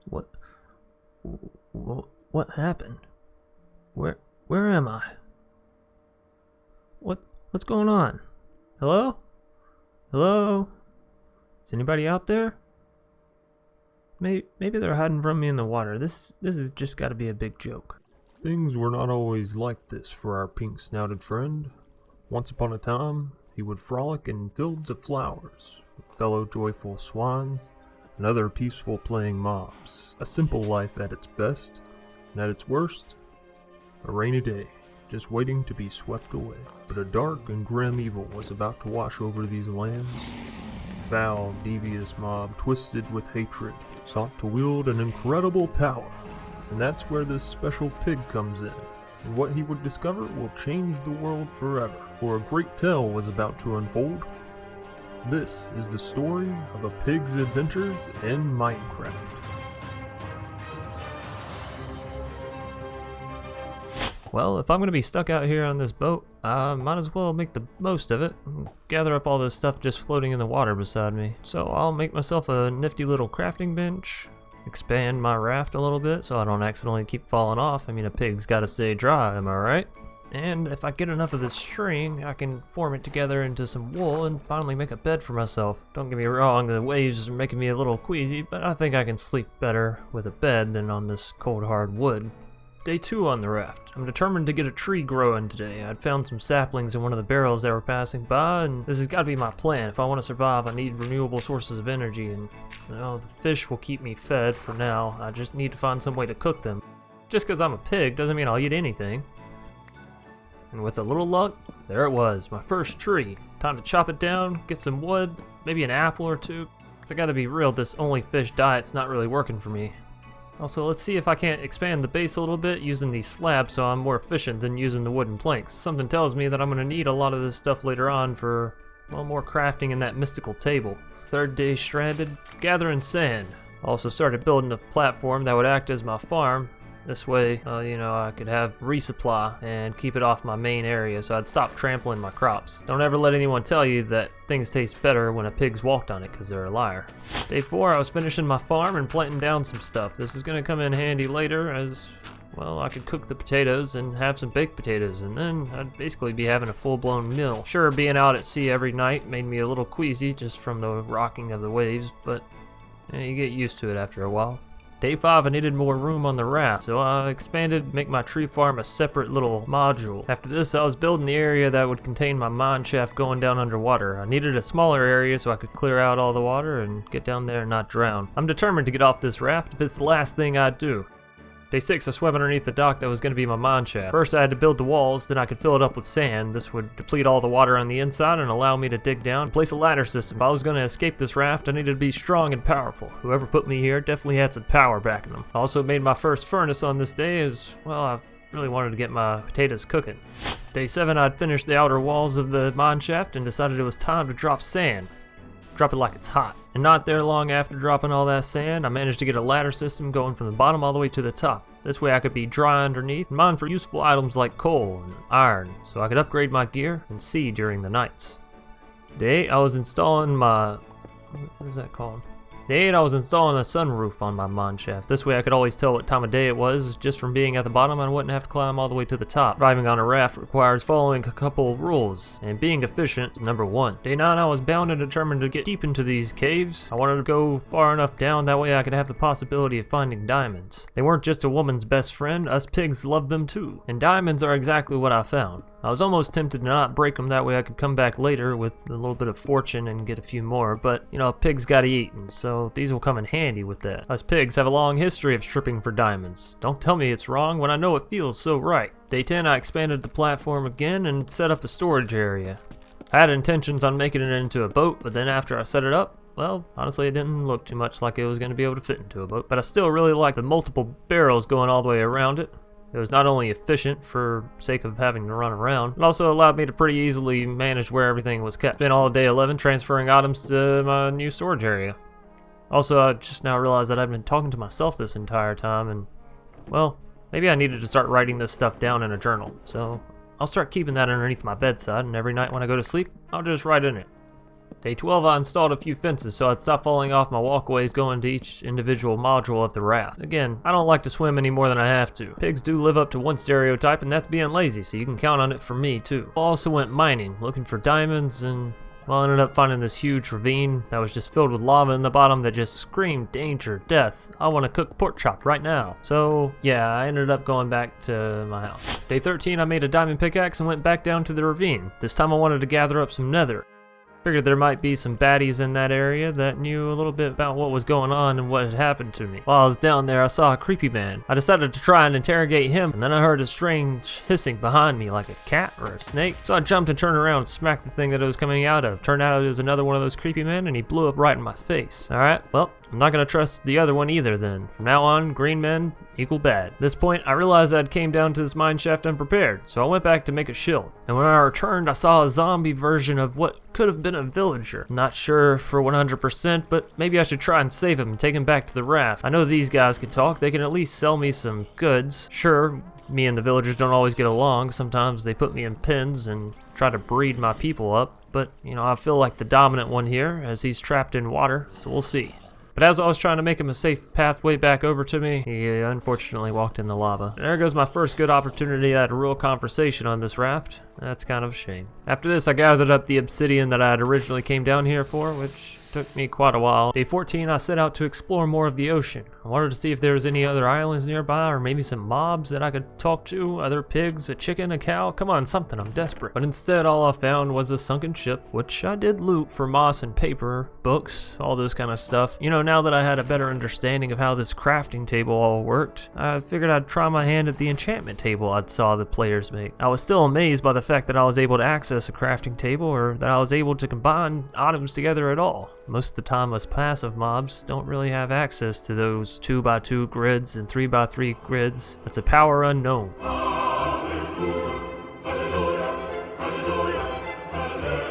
What? What happened? Where am I? What's going on? Hello? Hello? Is anybody out there? Maybe they're hiding from me in the water. This has just got to be a big joke. Things were not always like this for our pink-snouted friend. Once upon a time, he would frolic in fields of flowers, with fellow joyful swans, and other peaceful playing mobs. A simple life at its best, and at its worst, a rainy day, just waiting to be swept away. But a dark and grim evil was about to wash over these lands. A foul, devious mob, twisted with hatred, sought to wield an incredible power. And that's where this special pig comes in. And what he would discover will change the world forever. For a great tale was about to unfold. This is the story of a pig's adventures in Minecraft. Well, if I'm going to be stuck out here on this boat, I might as well make the most of it and gather up all this stuff just floating in the water beside me. So I'll make myself a nifty little crafting bench, expand my raft a little bit so I don't accidentally keep falling off. I mean, a pig's got to stay dry, am I right? And if I get enough of this string, I can form it together into some wool and finally make a bed for myself. Don't get me wrong, the waves are making me a little queasy, but I think I can sleep better with a bed than on this cold hard wood. Day 2 on the raft. I'm determined to get a tree growing today. I'd found some saplings in one of the barrels that were passing by, and this has got to be my plan. If I want to survive, I need renewable sources of energy, and well, the fish will keep me fed for now. I just need to find some way to cook them. Just because I'm a pig doesn't mean I'll eat anything. And with a little luck, there it was, my first tree. Time to chop it down, get some wood, maybe an apple or two. So I gotta be real, this only fish diet's not really working for me. Also, let's see if I can't expand the base a little bit using these slabs so I'm more efficient than using the wooden planks. Something tells me that I'm gonna need a lot of this stuff later on for, well, more crafting in that mystical table. Third day stranded, gathering sand. Also started building a platform that would act as my farm. This way, I could have resupply and keep it off my main area so I'd stop trampling my crops. Don't ever let anyone tell you that things taste better when a pig's walked on it, because they're a liar. Day 4, I was finishing my farm and planting down some stuff. This is going to come in handy later as, well, I could cook the potatoes and have some baked potatoes, and then I'd basically be having a full-blown meal. Sure, being out at sea every night made me a little queasy just from the rocking of the waves, but you get used to it after a while. Day 5, I needed more room on the raft, so I expanded to make my tree farm a separate little module. After this, I was building the area that would contain my mine shaft going down underwater. I needed a smaller area so I could clear out all the water and get down there and not drown. I'm determined to get off this raft if it's the last thing I do. Day 6, I swam underneath the dock that was going to be my mine shaft. First, I had to build the walls, then I could fill it up with sand. This would deplete all the water on the inside and allow me to dig down and place a ladder system. If I was going to escape this raft, I needed to be strong and powerful. Whoever put me here definitely had some power backing them. I also made my first furnace on this day as, well, I really wanted to get my potatoes cooking. Day 7, I'd finished the outer walls of the mine shaft and decided it was time to drop sand. Drop it like it's hot. And not there long after dropping all that sand, I managed to get a ladder system going from the bottom all the way to the top. This way I could be dry underneath and mine for useful items like coal and iron, so I could upgrade my gear and see during the nights. Day 8, I was installing my... what is that called? Day 8, I was installing a sunroof on my mine shaft. This way I could always tell what time of day it was just from being at the bottom. I wouldn't have to climb all the way to the top. Driving on a raft requires following a couple of rules, and being efficient is number 1. Day 9, I was bound and determined to get deep into these caves. I wanted to go far enough down, that way I could have the possibility of finding diamonds. They weren't just a woman's best friend, us pigs loved them too. And diamonds are exactly what I found. I was almost tempted to not break them, that way I could come back later with a little bit of fortune and get a few more, but, pigs gotta eat, and so these will come in handy with that. Us pigs have a long history of stripping for diamonds. Don't tell me it's wrong when I know it feels so right. Day 10, I expanded the platform again and set up a storage area. I had intentions on making it into a boat, but then after I set it up, well, honestly, it didn't look too much like it was going to be able to fit into a boat, but I still really like the multiple barrels going all the way around it. It was not only efficient for sake of having to run around, it also allowed me to pretty easily manage where everything was kept. Spent all of day 11 transferring items to my new storage area. Also, I just now realized that I've been talking to myself this entire time, and, well, maybe I needed to start writing this stuff down in a journal. So I'll start keeping that underneath my bedside, and every night when I go to sleep, I'll just write in it. Day 12, I installed a few fences so I'd stop falling off my walkways going to each individual module of the raft. Again, I don't like to swim any more than I have to. Pigs do live up to one stereotype, and that's being lazy, so you can count on it for me too. I also went mining, looking for diamonds, and well, I ended up finding this huge ravine that was just filled with lava in the bottom that just screamed danger, death. I want to cook pork chop right now. So yeah, I ended up going back to my house. Day 13, I made a diamond pickaxe and went back down to the ravine. This time I wanted to gather up some nether. Figured there might be some baddies in that area that knew a little bit about what was going on and what had happened to me. While I was down there, I saw a creepy man. I decided to try and interrogate him, and then I heard a strange hissing behind me like a cat or a snake. So I jumped and turned around and smacked the thing that it was coming out of. Turned out it was another one of those creepy men, and he blew up right in my face. Alright, well, I'm not gonna trust the other one either then. From now on, green men equal bad. At this point, I realized I'd came down to this mine shaft unprepared, so I went back to make a shield. And when I returned, I saw a zombie version of what could have been a villager. Not sure for 100%, but maybe I should try and save him and take him back to the raft. I know these guys can talk. They can at least sell me some goods. Sure, me and the villagers don't always get along. Sometimes they put me in pens and try to breed my people up. But, you know, I feel like the dominant one here, as he's trapped in water, so we'll see. But as I was trying to make him a safe pathway back over to me, he unfortunately walked in the lava. And there goes my first good opportunity at a real conversation on this raft. That's kind of a shame. After this, I gathered up the obsidian that I had originally came down here for, which took me quite a while. Day 14, I set out to explore more of the ocean. I wanted to see if there was any other islands nearby, or maybe some mobs that I could talk to, other pigs, a chicken, a cow. Come on, something, I'm desperate. But instead, all I found was a sunken ship, which I did loot for moss and paper, books, all this kind of stuff. You know, now that I had a better understanding of how this crafting table all worked, I figured I'd try my hand at the enchantment table I saw the players make. I was still amazed by the fact that I was able to access a crafting table, or that I was able to combine items together at all. Most of the time, us passive mobs don't really have access to those 2x2 grids and 3x3 grids. That's a power unknown.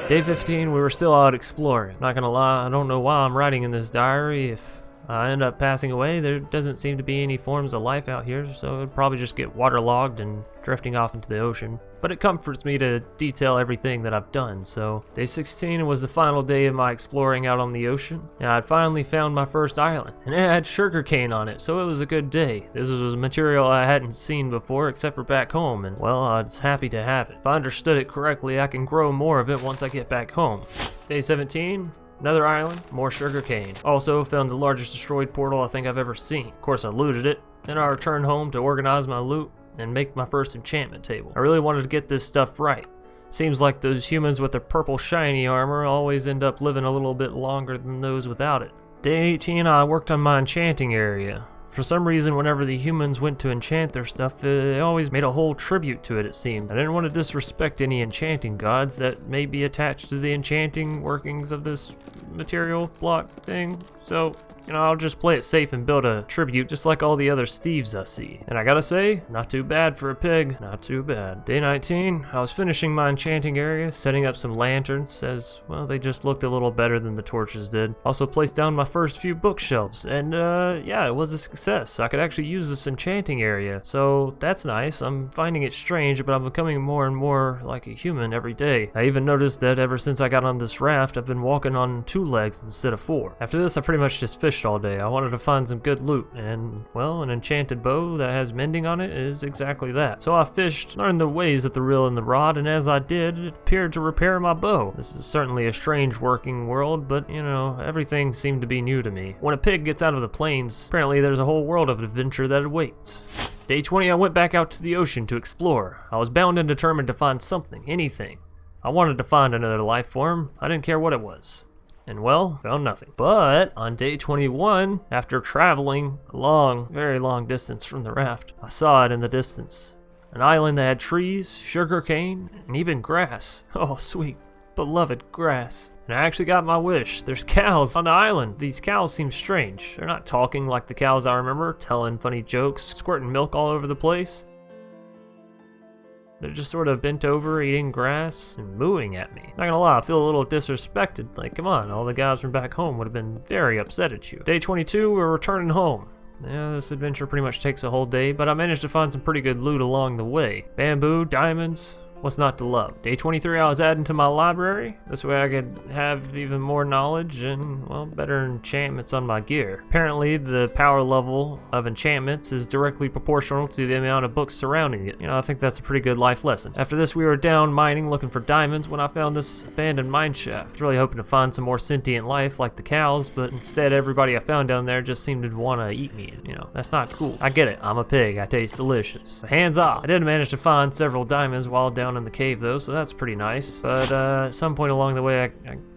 Day 15, we were still out exploring. Not gonna lie, I don't know why I'm writing in this diary. If I end up passing away, there doesn't seem to be any forms of life out here, so it'd probably just get waterlogged and drifting off into the ocean. But it comforts me to detail everything that I've done, so day 16 was the final day of my exploring out on the ocean, and I'd finally found my first island, and it had sugarcane on it, so it was a good day. This was a material I hadn't seen before except for back home, and well, I was happy to have it. If I understood it correctly, I can grow more of it once I get back home. Day 17, another island, more sugarcane. Also found the largest destroyed portal I think I've ever seen. Of course I looted it, then I returned home to organize my loot and make my first enchantment table. I really wanted to get this stuff right. Seems like those humans with the purple shiny armor always end up living a little bit longer than those without it. Day 18, I worked on my enchanting area. For some reason, whenever the humans went to enchant their stuff, they always made a whole tribute to it, it seemed. I didn't want to disrespect any enchanting gods that may be attached to the enchanting workings of this material block thing, so you know, I'll just play it safe and build a tribute just like all the other Steves I see. And I gotta say, not too bad for a pig, not too bad. Day 19, I was finishing my enchanting area, setting up some lanterns as, well, they just looked a little better than the torches did. Also placed down my first few bookshelves, and yeah, it was a success. I could actually use this enchanting area, so that's nice. I'm finding it strange, but I'm becoming more and more like a human every day. I even noticed that ever since I got on this raft, I've been walking on 2 legs instead of 4. After this, I pretty much just fished all day. I wanted to find some good loot, and well, an enchanted bow that has mending on it is exactly that. So I fished, learned the ways of the reel and the rod, and as I did, it appeared to repair my bow. This is certainly a strange working world, but you know, everything seemed to be new to me. When a pig gets out of the plains, apparently there's a whole world of adventure that awaits. Day 20, I went back out to the ocean to explore. I was bound and determined to find something, anything. I wanted to find another life form. I didn't care what it was. And well, found nothing. But on day 21, after traveling a long, very long distance from the raft, I saw it in the distance. An island that had trees, sugarcane, and even grass. Oh, sweet, beloved grass. And I actually got my wish. There's cows on the island. These cows seem strange. They're not talking like the cows I remember, telling funny jokes, squirting milk all over the place. They're just sort of bent over, eating grass, and mooing at me. Not gonna lie, I feel a little disrespected. Like, come on, all the guys from back home would have been very upset at you. Day 22, we're returning home. Yeah, this adventure pretty much takes a whole day, but I managed to find some pretty good loot along the way. Bamboo, diamonds, What's not to love? Day 23, I was adding to my library. This way I could have even more knowledge and, well, better enchantments on my gear. Apparently, the power level of enchantments is directly proportional to the amount of books surrounding it. You know, I think that's a pretty good life lesson. After this, we were down mining looking for diamonds when I found this abandoned mine shaft. I was really hoping to find some more sentient life like the cows, but instead everybody I found down there just seemed to want to eat me. You know, that's not cool. I get it. I'm a pig. I taste delicious. So hands off. I did manage to find several diamonds while down in the cave though, so that's pretty nice. But at some point along the way, I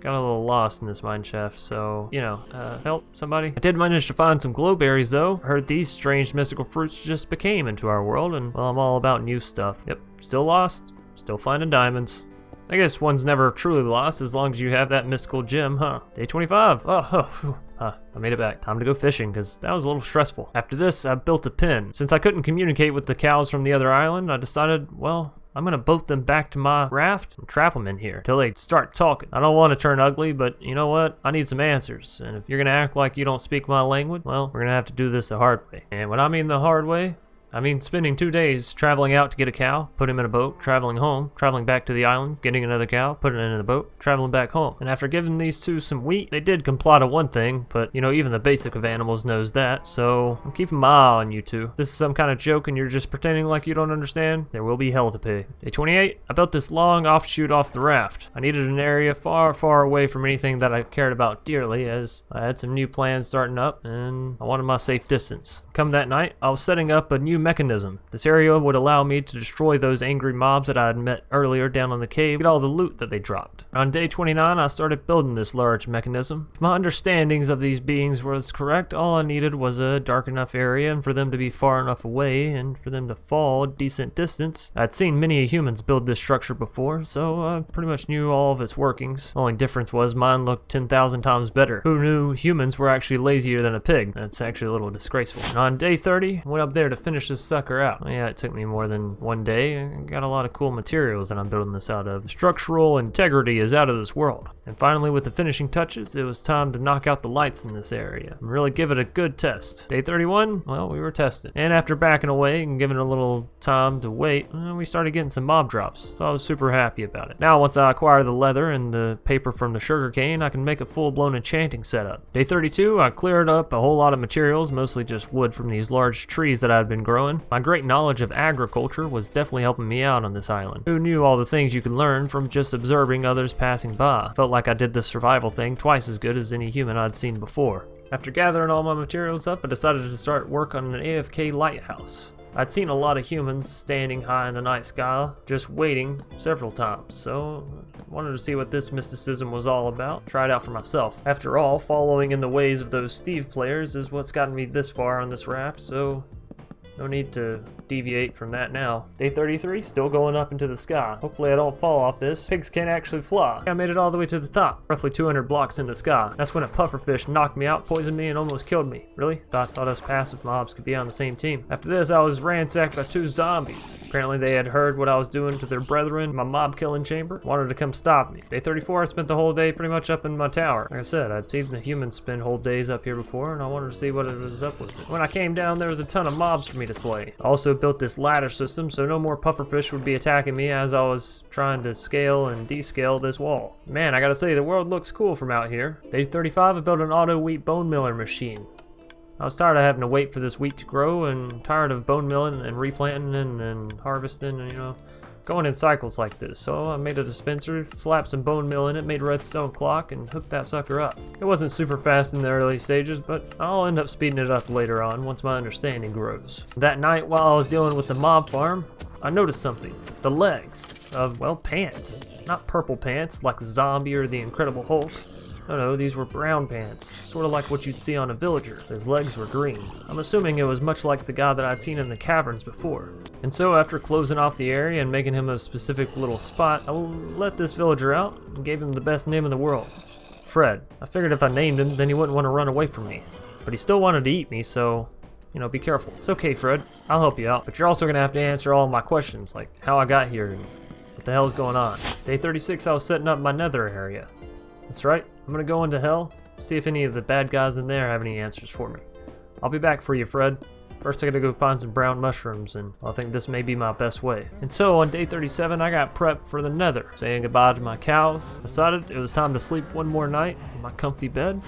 got a little lost in this mine shaft, so, you know, help somebody. I did manage to find some glowberries though. I heard these strange mystical fruits just became into our world, and well, I'm all about new stuff. Yep, still lost, still finding diamonds. I guess one's never truly lost as long as you have that mystical gem, huh? Day 25. I made it back. Time to go fishing, because that was a little stressful. After this, I built a pen. Since I couldn't communicate with the cows from the other island, I decided, well, I'm gonna boat them back to my raft and trap them in here till they start talking. I don't want to turn ugly, but you know what? I need some answers. And if you're gonna act like you don't speak my language, well, we're gonna have to do this the hard way. And when I mean the hard way, I mean spending 2 days traveling out to get a cow, put him in a boat, traveling home, traveling back to the island, getting another cow, putting it in a boat, traveling back home. And after giving these two some wheat, they did comply to one thing, but you know, even the basic of animals knows that, so I'm keeping my eye on you two. If this is some kind of joke and you're just pretending like you don't understand, there will be hell to pay. Day 28, I built this long offshoot off the raft. I needed an area far, far away from anything that I cared about dearly, as I had some new plans starting up, and I wanted my safe distance. Come that night, I was setting up a new mechanism. This area would allow me to destroy those angry mobs that I had met earlier down in the cave, get all the loot that they dropped. On day 29, I started building this large mechanism. If my understandings of these beings was correct, all I needed was a dark enough area and for them to be far enough away and for them to fall a decent distance. I'd seen many humans build this structure before, so I pretty much knew all of its workings. The only difference was mine looked 10,000 times better. Who knew humans were actually lazier than a pig? That's actually a little disgraceful. And on day 30, I went up there to finish this sucker out. Yeah, it took me more than 1 day. I got a lot of cool materials that I'm building this out of. The structural integrity is out of this world. And finally, with the finishing touches, it was time to knock out the lights in this area and really give it a good test. Day 31, well, we were testing. And after backing away and giving it a little time to wait, we started getting some mob drops. So I was super happy about it. Now, once I acquire the leather and the paper from the sugarcane, I can make a full-blown enchanting setup. Day 32, I cleared up a whole lot of materials, mostly just wood from these large trees that I'd been growing. My great knowledge of agriculture was definitely helping me out on this island. Who knew all the things you can learn from just observing others passing by? Felt like I did the survival thing twice as good as any human I'd seen before. After gathering all my materials up, I decided to start work on an AFK lighthouse. I'd seen a lot of humans standing high in the night sky, just waiting several times, so I wanted to see what this mysticism was all about, try it out for myself. After all, following in the ways of those Steve players is what's gotten me this far on this raft, so no need to deviate from that now. Day 33, still going up into the sky. Hopefully I don't fall off this. Pigs can't actually fly. I made it all the way to the top, roughly 200 blocks in the sky. That's when a pufferfish knocked me out, poisoned me, and almost killed me. Really? Thought us passive mobs could be on the same team. After this, I was ransacked by 2 zombies. Apparently they had heard what I was doing to their brethren in my mob killing chamber, wanted to come stop me. Day 34, I spent the whole day pretty much up in my tower. Like I said, I'd seen the humans spend whole days up here before, and I wanted to see what it was up with it. When I came down, there was a ton of mobs for me to slay. I also built this ladder system so no more pufferfish would be attacking me as I was trying to scale and descale this wall. Man, I gotta say, the world looks cool from out here. Day 35, I built an auto wheat bone miller machine. I was tired of having to wait for this wheat to grow and tired of bone milling and replanting and harvesting and, you know, going in cycles like this. So I made a dispenser, slapped some bone meal in it, made a redstone clock, and hooked that sucker up. It wasn't super fast in the early stages, but I'll end up speeding it up later on once my understanding grows. That night, while I was dealing with the mob farm, I noticed something. The legs of, well, pants. Not purple pants like Zombie or the Incredible Hulk. No, these were brown pants, sort of like what you'd see on a villager. His legs were green. I'm assuming it was much like the guy that I'd seen in the caverns before. And so after closing off the area and making him a specific little spot, I let this villager out and gave him the best name in the world. Fred. I figured if I named him, then he wouldn't want to run away from me. But he still wanted to eat me, so, you know, be careful. It's okay, Fred. I'll help you out. But you're also going to have to answer all my questions, like how I got here and what the hell is going on. Day 36, I was setting up my nether area. That's right. I'm gonna go into hell, see if any of the bad guys in there have any answers for me. I'll be back for you, Fred. First I gotta go find some brown mushrooms, and I think this may be my best way. And so on day 37, I got prepped for the nether. Saying goodbye to my cows, decided it was time to sleep one more night in my comfy bed,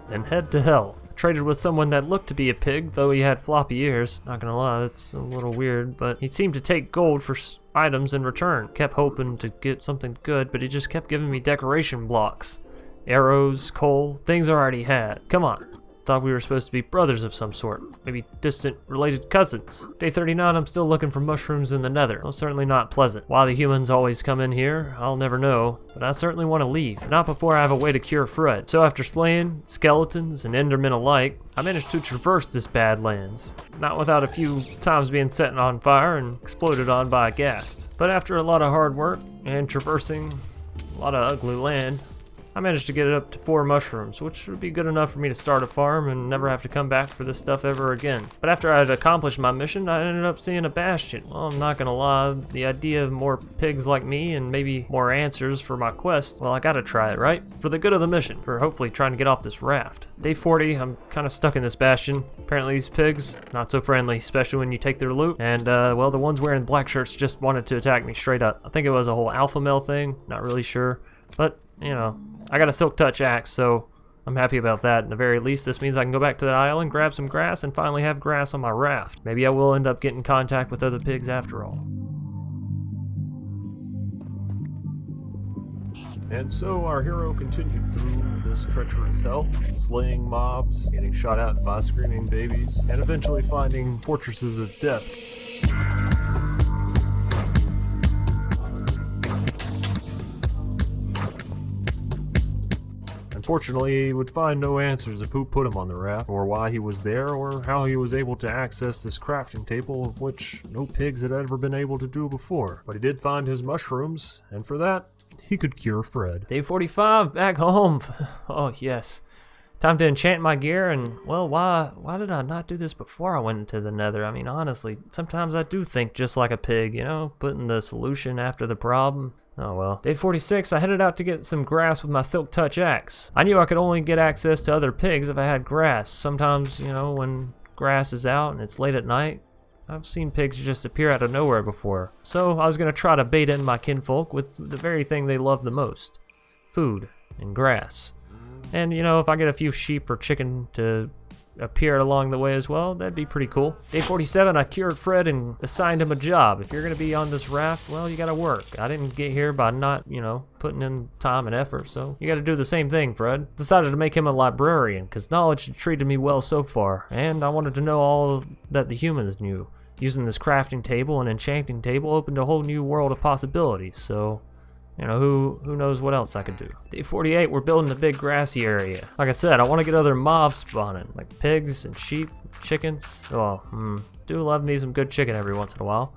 then head to hell. I traded with someone that looked to be a pig, though he had floppy ears. Not gonna lie, that's a little weird, but he seemed to take gold for items in return. Kept hoping to get something good, but he just kept giving me decoration blocks. Arrows, coal, things I already had. Come on. Thought we were supposed to be brothers of some sort. Maybe distant related cousins. Day 39, I'm still looking for mushrooms in the nether. Well, certainly not pleasant. Why the humans always come in here, I'll never know. But I certainly want to leave. Not before I have a way to cure Fred. So after slaying skeletons and endermen alike, I managed to traverse this Badlands. Not without a few times being set on fire and exploded on by a ghast. But after a lot of hard work and traversing a lot of ugly land, I managed to get it up to 4 mushrooms, which would be good enough for me to start a farm and never have to come back for this stuff ever again. But after I had accomplished my mission, I ended up seeing a bastion. Well, I'm not gonna lie, the idea of more pigs like me and maybe more answers for my quest, well, I gotta try it, right? For the good of the mission, for hopefully trying to get off this raft. Day 40, I'm kinda stuck in this bastion. Apparently these pigs, not so friendly, especially when you take their loot. And, well, the ones wearing black shirts just wanted to attack me straight up. I think it was a whole alpha male thing, not really sure. But, you know, I got a silk touch axe, so I'm happy about that. At the very least, this means I can go back to that island, grab some grass, and finally have grass on my raft. Maybe I will end up getting in contact with other pigs after all. And so our hero continued through this treacherous hell, slaying mobs, getting shot at by screaming babies, and eventually finding fortresses of death. Unfortunately, he would find no answers of who put him on the raft, or why he was there, or how he was able to access this crafting table, of which no pigs had ever been able to do before. But he did find his mushrooms, and for that, he could cure Fred. Day 45, back home. Oh, yes. Time to enchant my gear, and, well, why did I not do this before I went into the nether? I mean, honestly, sometimes I do think just like a pig, you know, putting the solution after the problem. Oh well. Day 46, I headed out to get some grass with my silk touch axe. I knew I could only get access to other pigs if I had grass. Sometimes, you know, when grass is out and it's late at night, I've seen pigs just appear out of nowhere before. So I was going to try to bait in my kinfolk with the very thing they love the most. Food and grass. And, you know, if I get a few sheep or chicken to appear along the way as well, that'd be pretty cool. Day 47, I cured Fred and assigned him a job. If you're going to be on this raft, well, you got to work. I didn't get here by not, you know, putting in time and effort, so you got to do the same thing, Fred. Decided to make him a librarian, because knowledge had treated me well so far, and I wanted to know all that the humans knew. Using this crafting table and enchanting table opened a whole new world of possibilities, so you know, who knows what else I could do. Day 48, we're building a big grassy area. Like I said, I want to get other mobs spawning, like pigs and sheep, chickens. Well, do love me some good chicken every once in a while.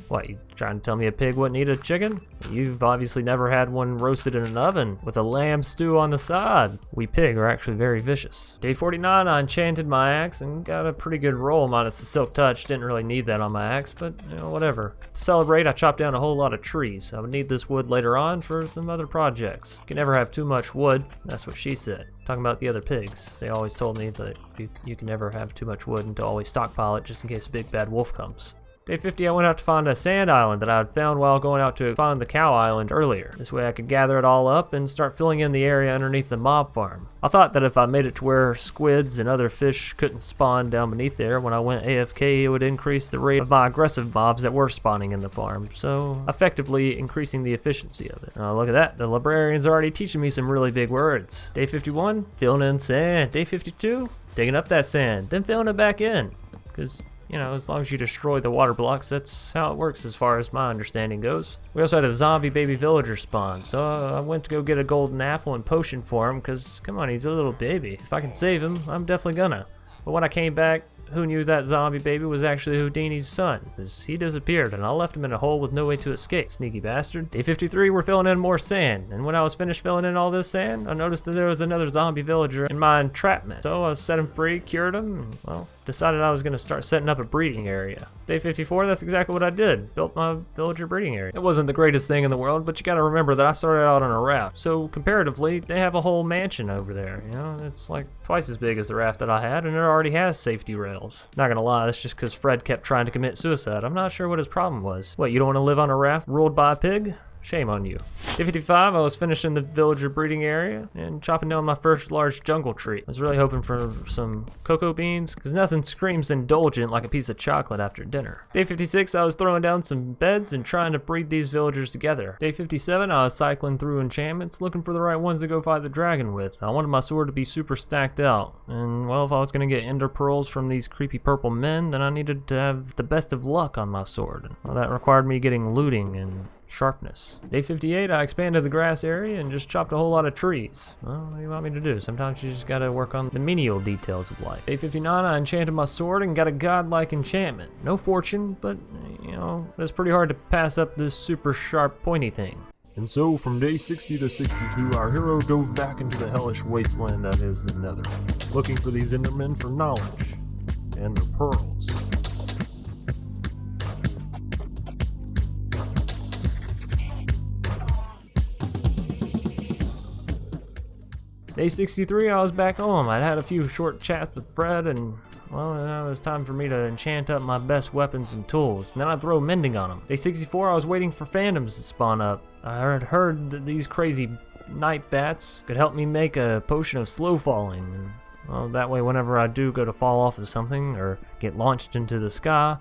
What, you trying to tell me a pig wouldn't eat a chicken? You've obviously never had one roasted in an oven with a lamb stew on the side. We pig are actually very vicious. Day 49, I enchanted my axe and got a pretty good roll minus the silk touch. Didn't really need that on my axe, but you know, whatever. To celebrate, I chopped down a whole lot of trees. I would need this wood later on for some other projects. You can never have too much wood. That's what she said. Talking about the other pigs. They always told me that you can never have too much wood and to always stockpile it just in case a big bad wolf comes. Day 50, I went out to find a sand island that I had found while going out to find the cow island earlier. This way I could gather it all up and start filling in the area underneath the mob farm. I thought that if I made it to where squids and other fish couldn't spawn down beneath there when I went AFK, it would increase the rate of my aggressive mobs that were spawning in the farm, so effectively increasing the efficiency of it. Oh, look at that, the librarian's already teaching me some really big words. Day 51, filling in sand. Day 52, digging up that sand, then filling it back in, because you know, as long as you destroy the water blocks, that's how it works as far as my understanding goes. We also had a zombie baby villager spawn, so I went to go get a golden apple and potion for him, because, come on, he's a little baby. If I can save him, I'm definitely gonna. But when I came back, who knew that zombie baby was actually Houdini's son? Because he disappeared, and I left him in a hole with no way to escape. Sneaky bastard. Day 53, we're filling in more sand, and when I was finished filling in all this sand, I noticed that there was another zombie villager in my entrapment. So I set him free, cured him, and, well, decided I was going to start setting up a breeding area. Day 54, that's exactly what I did. Built my villager breeding area. It wasn't the greatest thing in the world, but you gotta remember that I started out on a raft. So comparatively, they have a whole mansion over there, you know? It's like twice as big as the raft that I had, and it already has safety rails. oils. Not gonna lie, that's just because Fred kept trying to commit suicide. I'm not sure what his problem was. What, you don't want to live on a raft ruled by a pig? Shame on you. Day 55, I was finishing the villager breeding area and chopping down my first large jungle tree. I was really hoping for some cocoa beans, because nothing screams indulgent like a piece of chocolate after dinner. Day 56, I was throwing down some beds and trying to breed these villagers together. Day 57, I was cycling through enchantments, looking for the right ones to go fight the dragon with. I wanted my sword to be super stacked out, and well, if I was going to get ender pearls from these creepy purple men, then I needed to have the best of luck on my sword. Well, that required me getting looting and sharpness. Day 58, I expanded the grass area and just chopped a whole lot of trees. Well, what do you want me to do? Sometimes you just gotta work on the menial details of life. Day 59, I enchanted my sword and got a godlike enchantment. No fortune, but, you know, it's pretty hard to pass up this super sharp pointy thing. And so, from day 60 to 62, our hero dove back into the hellish wasteland that is the Nether, looking for these Endermen for knowledge and their pearls. Day 63, I was back home. I'd had a few short chats with Fred, and well, now it was time for me to enchant up my best weapons and tools, and then I'd throw mending on them. Day 64, I was waiting for phantoms to spawn up. I had heard that these crazy night bats could help me make a potion of slow falling, and well, that way whenever I do go to fall off of something or get launched into the sky,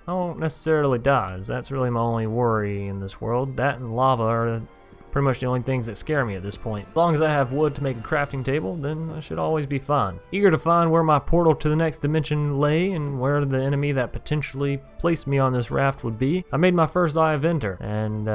I won't necessarily die, as that's really my only worry in this world. That and lava are pretty much the only things that scare me at this point. As long as I have wood to make a crafting table, then I should always be fine. Eager to find where my portal to the next dimension lay and where the enemy that potentially placed me on this raft would be, I made my first Eye of Ender. And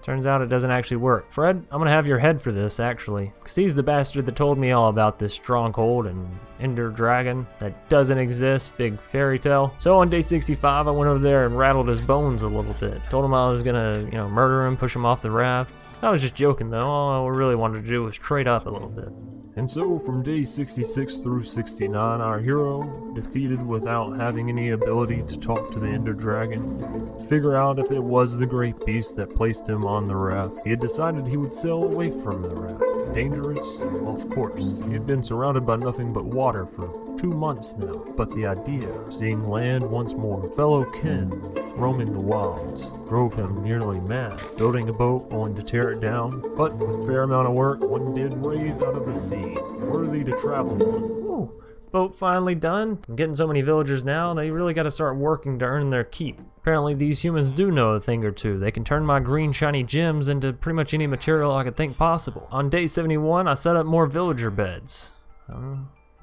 turns out it doesn't actually work. Fred, I'm gonna have your head for this, actually, because he's the bastard that told me all about this stronghold and Ender Dragon that doesn't exist, big fairy tale. So on day 65, I went over there and rattled his bones a little bit. Told him I was gonna, murder him, push him off the raft. I was just joking though. All I really wanted to do was trade up a little bit. And so, from day 66 through 69, our hero, defeated without having any ability to talk to the Ender Dragon, figure out if it was the great beast that placed him on the raft. He had decided he would sail away from the raft. Dangerous? Well, of course. He had been surrounded by nothing but water for 2 months now, but the idea of seeing land once more, fellow kin, roaming the wilds, drove him nearly mad. Building a boat, only to tear it down, but with a fair amount of work, one did raise out of the sea, worthy to travel on. Ooh, boat finally done. I'm getting so many villagers now, they really gotta start working to earn their keep. Apparently these humans do know a thing or two. They can turn my green shiny gems into pretty much any material I could think possible. On day 71, I set up more villager beds.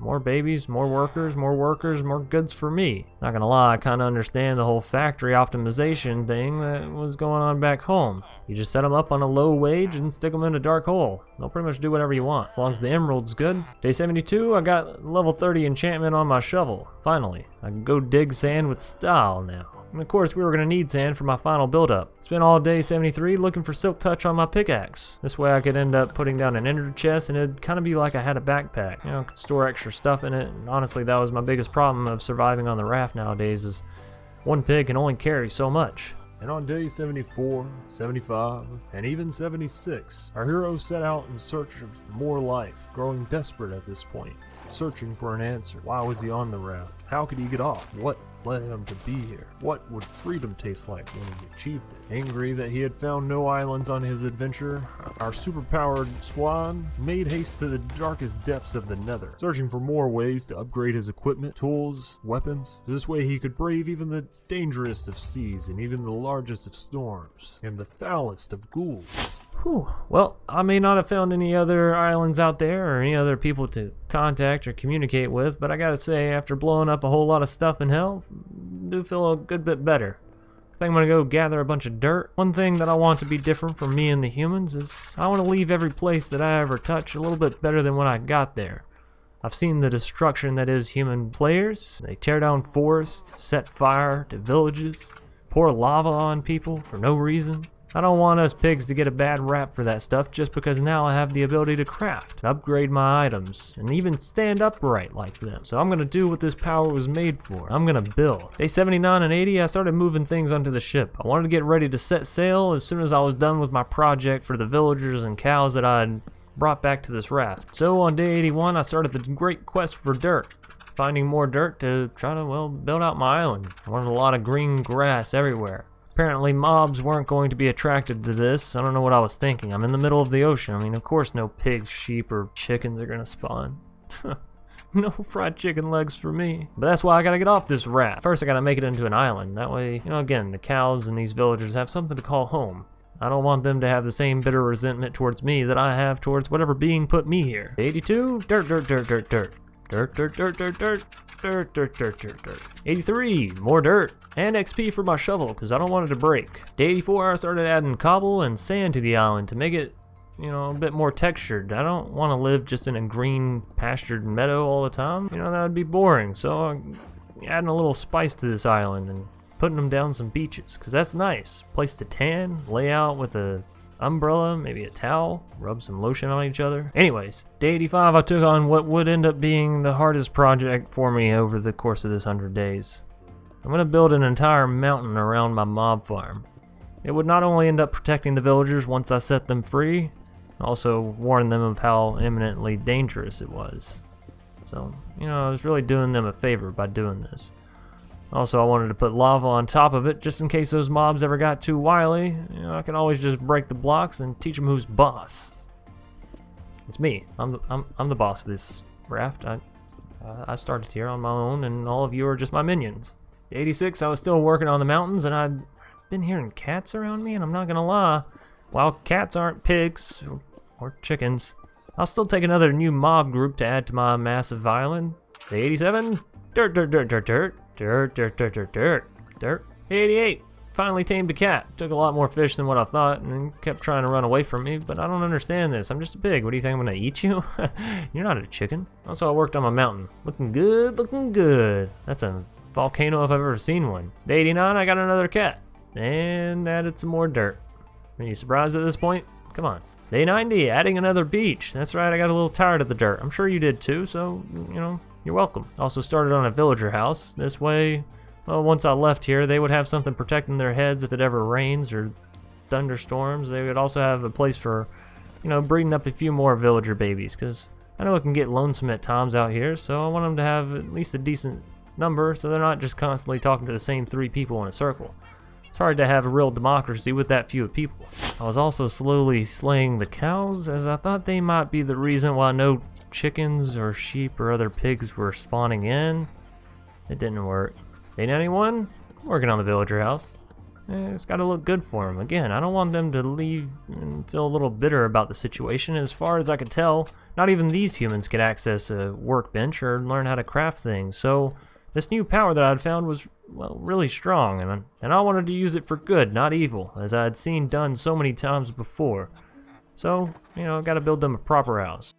More babies, more workers, more goods for me. Not gonna lie, I kinda understand the whole factory optimization thing that was going on back home. You just set them up on a low wage and stick them in a dark hole. They'll pretty much do whatever you want, as long as the emerald's good. Day 72, I got level 30 enchantment on my shovel. Finally, I can go dig sand with style now. And of course, we were gonna need sand for my final build-up. Spent all day 73 looking for silk touch on my pickaxe. This way I could end up putting down an ender chest and it'd kind of be like I had a backpack. I could store extra stuff in it. And honestly, that was my biggest problem of surviving on the raft nowadays is one pig can only carry so much. And on day 74, 75, and even 76, our hero set out in search of more life, growing desperate at this point, searching for an answer. Why was he on the raft? How could he get off? What led him to be here? What would freedom taste like when he achieved it? Angry that he had found no islands on his adventure, our superpowered swan made haste to the darkest depths of the Nether, searching for more ways to upgrade his equipment, tools, weapons. This way he could brave even the dangerous of seas and even the largest of storms and the foulest of ghouls. Whew. Well, I may not have found any other islands out there or any other people to contact or communicate with, but I gotta say, after blowing up a whole lot of stuff in hell, I do feel a good bit better. I think I'm gonna go gather a bunch of dirt. One thing that I want to be different from me and the humans is I want to leave every place that I ever touch a little bit better than when I got there. I've seen the destruction that is human players. They tear down forests, set fire to villages, pour lava on people for no reason. I don't want us pigs to get a bad rap for that stuff just because now I have the ability to craft, upgrade my items, and even stand upright like them. So I'm gonna do what this power was made for. I'm gonna build. Day 79 and 80, I started moving things onto the ship. I wanted to get ready to set sail as soon as I was done with my project for the villagers and cows that I'd brought back to this raft. So on day 81, I started the great quest for dirt. finding more dirt to try to, well, build out my island. I wanted a lot of green grass everywhere. Apparently mobs weren't going to be attracted to this. I don't know what I was thinking. I'm in the middle of the ocean. I mean, of course no pigs, sheep, or chickens are gonna spawn. No fried chicken legs for me. But that's why I gotta get off this raft. First I gotta make it into an island. That way, you know, again, the cows and these villagers have something to call home. I don't want them to have the same bitter resentment towards me that I have towards whatever being put me here. 82, dirt, dirt, dirt, dirt, dirt. Dirt, dirt, dirt, dirt, dirt. Dirt, dirt, dirt, dirt, dirt. 83, more dirt. And XP for my shovel, because I don't want it to break. Day 84, I started adding cobble and sand to the island to make it, you know, a bit more textured. I don't want to live just in a green pastured meadow all the time. You know, that would be boring. So I'm adding a little spice to this island and putting them down some beaches, because that's nice. Place to tan, lay out with a umbrella, maybe a towel, rub some lotion on each other. Anyways, day 85, I took on what would end up being the hardest project for me over the course of this 100 days. I'm going to build an entire mountain around my mob farm. It would not only end up protecting the villagers once I set them free, also warn them of how imminently dangerous it was. So, you know, I was really doing them a favor by doing this. Also, I wanted to put lava on top of it, just in case those mobs ever got too wily. You know, I can always just break the blocks and teach them who's boss. It's me. I'm the boss of this raft. I started here on my own, and all of you are just my minions. 86, I was still working on the mountains, and I'd been hearing cats around me, and I'm not gonna lie, while cats aren't pigs or chickens, I'll still take another new mob group to add to my massive island. Day 87, dirt, dirt, dirt, dirt, dirt. Dirt, dirt, dirt, dirt, dirt, dirt. 88. Finally tamed a cat. Took a lot more fish than what I thought and kept trying to run away from me, but I don't understand this. I'm just a pig. What do you think, I'm gonna eat you? You're not a chicken. Also, I worked on my mountain. Looking good, looking good. That's a volcano if I've ever seen one. Day 89, I got another cat. And added some more dirt. Are you surprised at this point? Come on. Day 90, adding another beach. That's right, I got a little tired of the dirt. I'm sure you did too, so, you know, you're welcome. Also started on a villager house. This way, well, once I left here, they would have something protecting their heads if it ever rains or thunderstorms. They would also have a place for, you know, breeding up a few more villager babies, because I know it can get lonesome at times out here, so I want them to have at least a decent number so they're not just constantly talking to the same 3 people in a circle. It's hard to have a real democracy with that few people. I was also slowly slaying the cows, as I thought they might be the reason why no chickens or sheep or other pigs were spawning in. It didn't work. Day 91, working on the villager house. It's got to look good for them. Again, I don't want them to leave and feel a little bitter about the situation. As far as I could tell, not even these humans could access a workbench or learn how to craft things. So this new power that I'd found was, well, really strong, and I wanted to use it for good, not evil, as I had seen done so many times before. So, you know, I got to build them a proper house.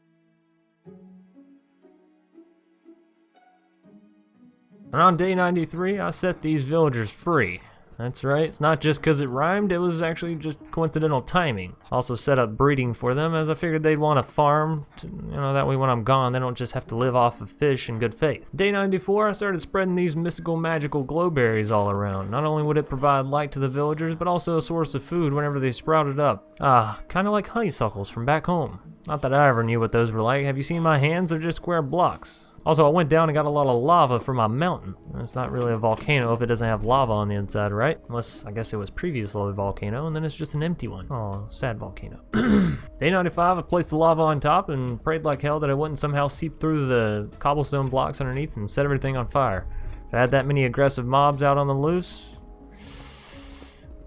And on day 93, I set these villagers free. That's right, it's not just because it rhymed, it was actually just coincidental timing. Also set up breeding for them, as I figured they'd want to farm, to, you know, that way when I'm gone they don't just have to live off of fish in good faith. Day 94, I started spreading these mystical magical glowberries all around. Not only would it provide light to the villagers, but also a source of food whenever they sprouted up. Kinda like honeysuckles from back home. Not that I ever knew what those were like. Have you seen my hands? They're just square blocks. Also, I went down and got a lot of lava for my mountain. It's not really a volcano if it doesn't have lava on the inside, right? Unless, I guess it was previously a volcano, and then it's just an empty one. Oh, sad volcano. Day 95, I placed the lava on top and prayed like hell that it wouldn't somehow seep through the cobblestone blocks underneath and set everything on fire. If I had that many aggressive mobs out on the loose,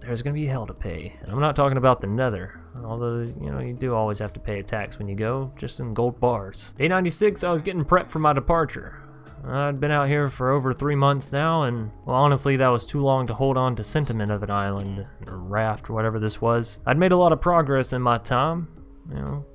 there's gonna be hell to pay. And I'm not talking about the nether, although, you know, you do always have to pay a tax when you go, just in gold bars. Day 96, I was getting prepped for my departure. I'd been out here for over 3 months now, and, well, honestly, that was too long to hold on to sentiment of an island, or raft, or whatever this was. I'd made a lot of progress in my time, you know,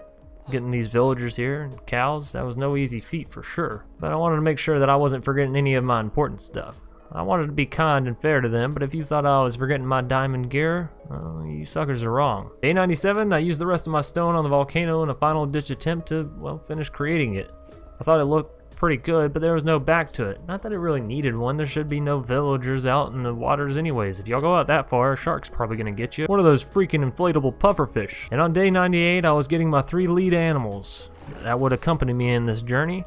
getting these villagers here, and cows. That was no easy feat for sure. But I wanted to make sure that I wasn't forgetting any of my important stuff. I wanted to be kind and fair to them, but if you thought I was forgetting my diamond gear, well, you suckers are wrong. Day 97, I used the rest of my stone on the volcano in a final ditch attempt to, well, finish creating it. I thought it looked pretty good, but there was no back to it. Not that it really needed one. There should be no villagers out in the waters anyways. If y'all go out that far, a shark's probably gonna get you. One of those freaking inflatable pufferfish. And on day 98, I was getting my 3 lead animals that would accompany me in this journey.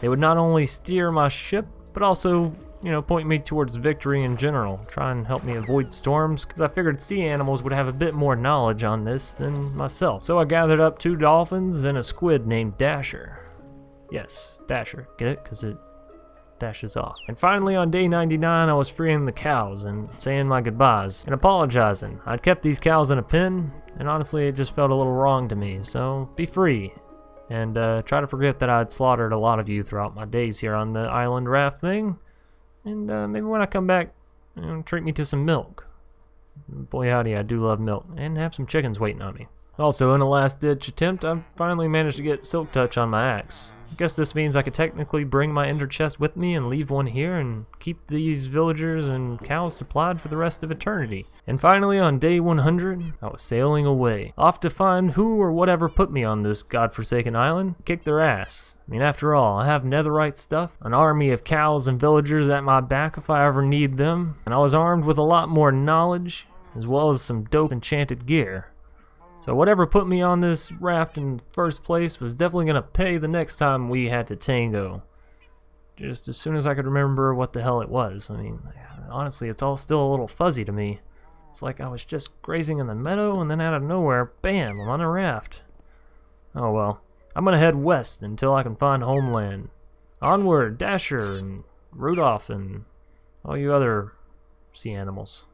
They would not only steer my ship, but also, point me towards victory in general. Try and help me avoid storms, because I figured sea animals would have a bit more knowledge on this than myself. So I gathered up 2 dolphins and a squid named Dasher. Yes, Dasher. Get it? Because it dashes off. And finally, on day 99, I was freeing the cows and saying my goodbyes and apologizing. I'd kept these cows in a pen, and honestly, it just felt a little wrong to me. So be free. And try to forget that I'd slaughtered a lot of you throughout my days here on the island raft thing. And maybe when I come back, treat me to some milk. Boy howdy, I do love milk. And have some chickens waiting on me. Also, in a last-ditch attempt, I finally managed to get Silk Touch on my axe. I guess this means I could technically bring my ender chest with me and leave one here and keep these villagers and cows supplied for the rest of eternity. And finally, on day 100, I was sailing away, off to find who or whatever put me on this godforsaken island, kick their ass. I mean, after all, I have netherite stuff, an army of cows and villagers at my back if I ever need them, and I was armed with a lot more knowledge, as well as some dope enchanted gear. So whatever put me on this raft in the first place was definitely going to pay the next time we had to tango. Just as soon as I could remember what the hell it was. I mean, honestly, it's all still a little fuzzy to me. It's like I was just grazing in the meadow and then out of nowhere, bam, I'm on a raft. Oh well, I'm going to head west until I can find homeland. Onward, Dasher and Rudolph and all you other sea animals.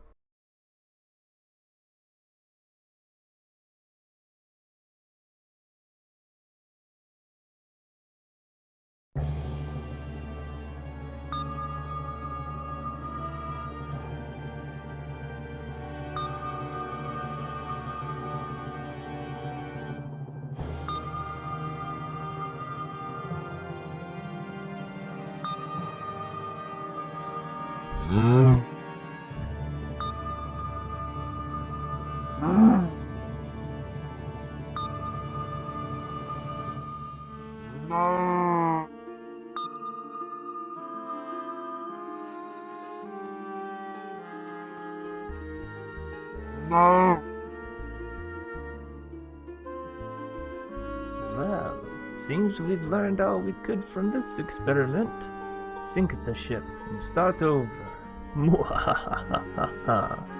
Well, seems we've learned all we could from this experiment. Sink the ship and start over. Mwahahaha.